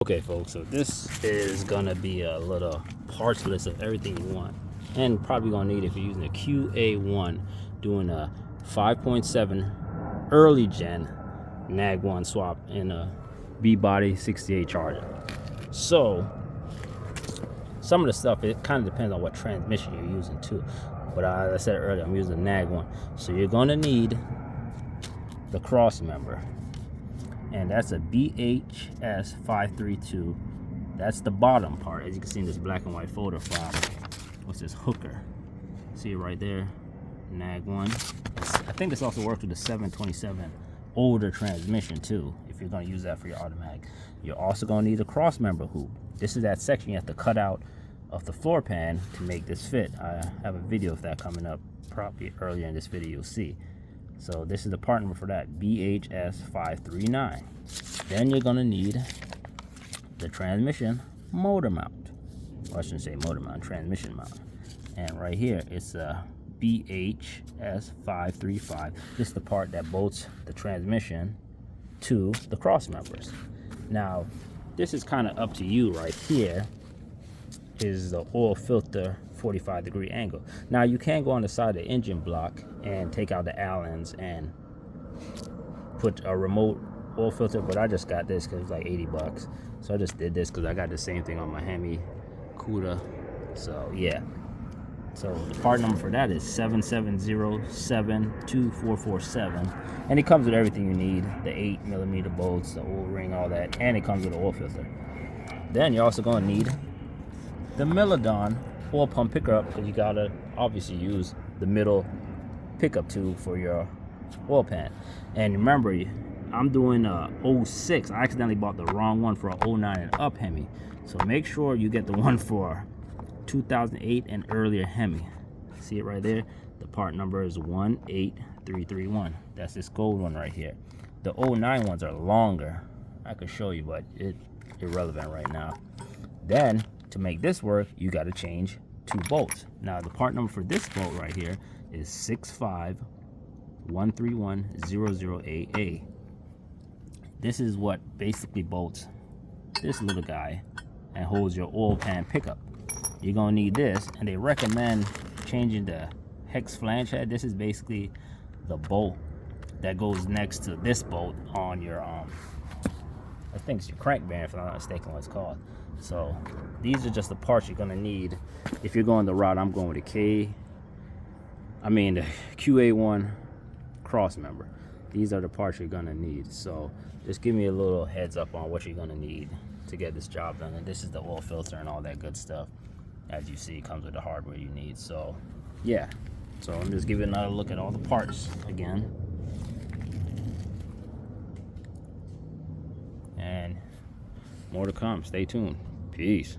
Okay folks, so this is gonna be a little parts list of everything you want and probably gonna need if you're using a QA1 doing a 5.7 early gen Nag1 swap in a B-body 68 charger. So some of the stuff, it kind of depends on what transmission you're using too, but as I said earlier, I'm using a Nag1, so you're gonna need the cross member, and that's a BHS 532. That's the bottom part, as you can see in this black and white folder from what's this, Hooker. See it right there, Nag1. I think this also works with the 727 older transmission too, if you're going to use that for your automatic. You're also going to need a cross member hoop. This is that section you have to cut out of the floor pan to make this fit. I have a video of that coming up probably earlier in this video, you'll see. So this is the part number for that, BHS 539. Then you're gonna need the transmission motor mount. Well, I shouldn't say motor mount, transmission mount. And right here, it's a BHS 535. This is the part that bolts the transmission to the cross members. Now, this is kind of up to you right here, is the oil filter 45-degree angle. Now you can go on the side of the engine block and take out the Allens and put a remote oil filter, but I just got this because it's like 80 bucks. So I just did this because I got the same thing on my Hemi Cuda. So yeah. So the part number for that is 7707247, and it comes with everything you need: the 8mm bolts, the oil ring, all that, and it comes with an oil filter. Then you're also going to need the Nag1 oil pump pickup, because you gotta obviously use the middle pickup tube for your oil pan. And remember, I'm doing a 06. I accidentally bought the wrong one for a 09 and up Hemi, so make sure you get the one for 2008 and earlier Hemi. See it right there? The part number is 18331. That's this gold one right here. The 09 ones are longer. I could show you, but it's irrelevant right now. Then to make this work, you got to change 2 bolts. Now the part number for this bolt right here is 6513100AA. This is what basically bolts this little guy and holds your oil pan pickup. You're gonna need this, and they recommend changing the hex flange head. This is basically the bolt that goes next to this bolt on your I think it's your crank bearing, if I'm not mistaken what it's called. So these are just the parts you're gonna need if you're going the route I'm going with the the QA1 cross member. These are the parts you're gonna need. So just give me a little heads up on what you're gonna need to get this job done. And this is the oil filter and all that good stuff. As you see, it comes with the hardware you need. So yeah, so I'm just giving another look at all the parts again. And more to come. Stay tuned. Peace.